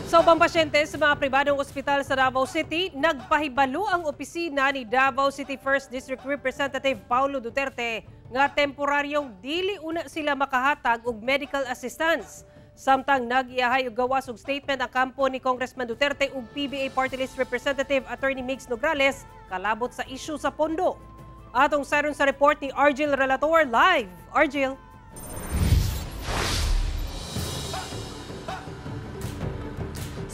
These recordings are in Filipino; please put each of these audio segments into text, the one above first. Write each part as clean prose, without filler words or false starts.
Sa ubang pasyente sa mga pribadong ospital sa Davao City, nagpahibalo ang opisina ni Davao City 1st District Representative Paulo Duterte nga temporaryong dili una sila makahatag og medical assistance. Samtang nag-iahay og gawas og statement ang kampo ni Congressman Duterte ug PBA Party List Representative Attorney Migs Nograles kalabot sa isyu sa pondo. Atong saron sa report ni Argil Relator live. Argil.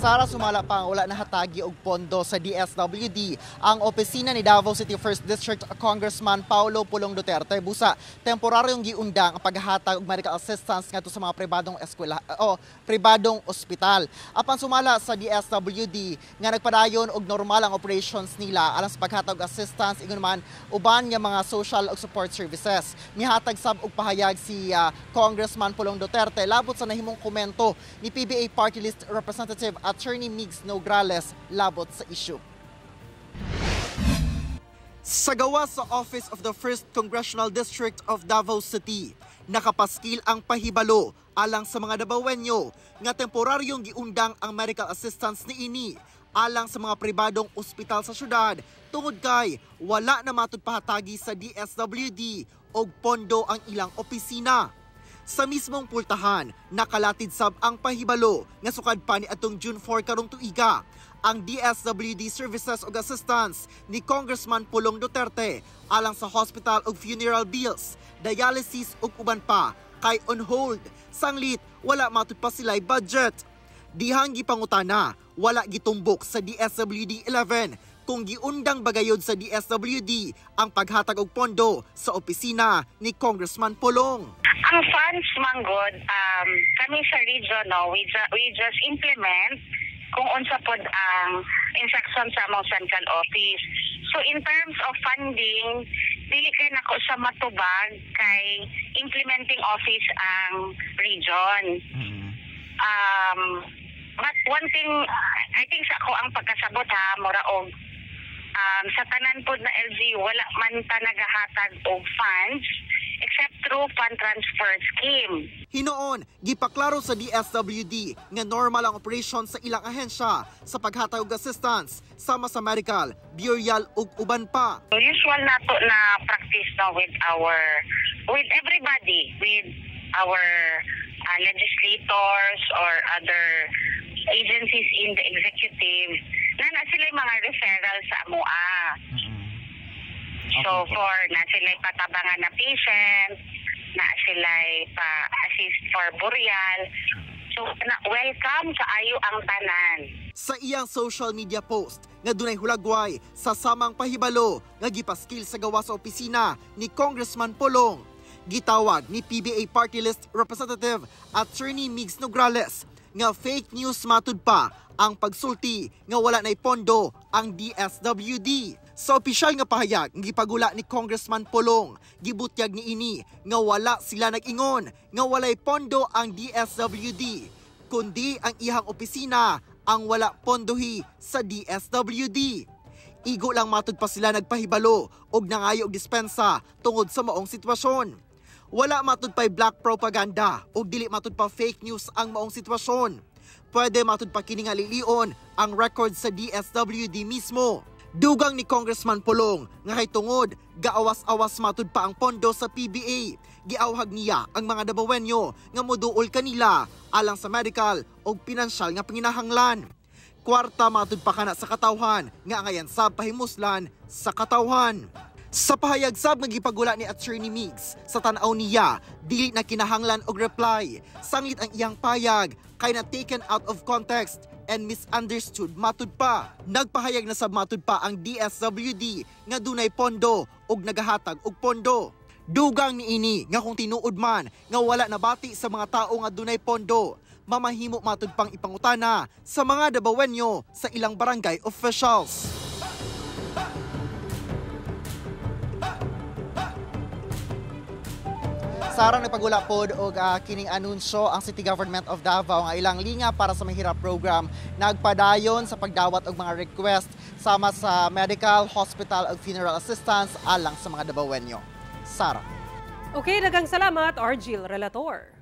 Sara, sumala pa wala na hatagi og pondo sa DSWD ang opisina ni Davao City 1st District Congressman Paulo Pulong Duterte busa temporaryong giundang ang paghahatag og medical assistance ngadto sa mga pribadong eskwela o pribadong ospital. Apan sumala sa DSWD nga nagpadayon og normal ang operations nila alang sa paghatag og assistance ingon man uban nga mga social ug support services. Mihatag sab og pahayag si Congressman Pulong Duterte labot sa nahimong komento ni PBA Party List Representative Attorney Migs Nograles labot sa issue. Sa gawas sa Office of the 1st Congressional District of Davao City, nakapaskil ang pahibalo alang sa mga Davaoenyo nga temporaryong giundang ang medical assistance niini alang sa mga pribadong ospital sa syudad tungod kay wala na matud pahatagi sa DSWD og pondo ang ilang opisina. Sa mismong pultahan, nakalatid sab ang pahibalo nga sukad pa ni atong June 4 karong tuiga ang DSWD Services ug Assistance ni Congressman Pulong Duterte alang sa hospital ug funeral bills, dialysis ug uban pa kay on hold. Sanglit, wala matud pa sila'y budget. Dihang gipangutana, wala gitumbok sa DSWD 11 kung giundang bagayod sa DSWD ang paghatag og pondo sa opisina ni Congressman Pulong. Ang funds manggod, kami sa region, we just implement kung unsa pod ang instruction sa among central office. So in terms of funding, dili kay nako sa matubag kay implementing office ang region. But one thing, I think sa ako ang pagkasabot mura og sa tanan pod na LG wala man ta nagahatag og funds except through fund transfer scheme. Hinoon, gipaklaro sa DSWD nga normal ang operasyon sa ilang ahensya sa paghatag og assistance sama sa medical, burial ug uban pa. Usual nato na practice with everybody, with our legislators or other agencies in the executive na sila mga referral sa MOA. So for na sila patabangan na patient, na sila pa-assist for burial. So welcome sa ayo ang tanan. Sa iyang social media post nga dunay hulagway sa samang pahibalo nga gipaskil sa gawas sa opisina ni Congressman Pulong, gitawag ni PBA Party List Representative Attorney Migs Nograles nga fake news matud pa ang pagsulti nga wala nay pondo ang DSWD. Sa opisyal nga pahayag, gipagula ni Congressman Pulong, gibutyag niini nga wala sila nag-ingon nga walay pondo ang DSWD, kundi ang ihang opisina ang wala pondohi sa DSWD. Igo lang matud pa sila nagpahibalo og nangayo og dispensa tungod sa maong sitwasyon. Wala matud pa'y black propaganda o dili matud pa fake news ang maong sitwasyon. Pwede matud pa kini nga lilion ang record sa DSWD mismo. Dugang ni Congressman Pulong nga kay tungod gaawas-awas matud pa ang pondo sa PBA. Giawhag niya ang mga Davaoenyo nga moduol kanila alang sa medical o pinansyal nga panginahanglan. Kwarta matud pa kana sa katawhan nga ngayon sab pahimuslan sa katawhan. Sa pahayag sab nga gipagula ni Attorney Migs, sa tan-aw niya dili na kinahanglan og reply. Sanglit ang iyang payag kay na taken out of context and misunderstood matud pa. Nagpahayag na sab matud pa ang DSWD nga dunay pondo ug nagahatag og pondo. Dugang niini nga kung tinuod man nga wala nabati sa mga tao nga dunay pondo, mamahimo matud pang ipangutana sa mga Davaoenyo sa ilang barangay officials. Sara, nagpagula pod og kining anunsyo ang City Government of Davao nga ilang linga para sa mahirap program nagpadayon sa pagdawat og mga request sama sa medical, hospital ug funeral assistance alang sa mga Davaoenyo. Sara. Okay, daghang salamat Argil Relator.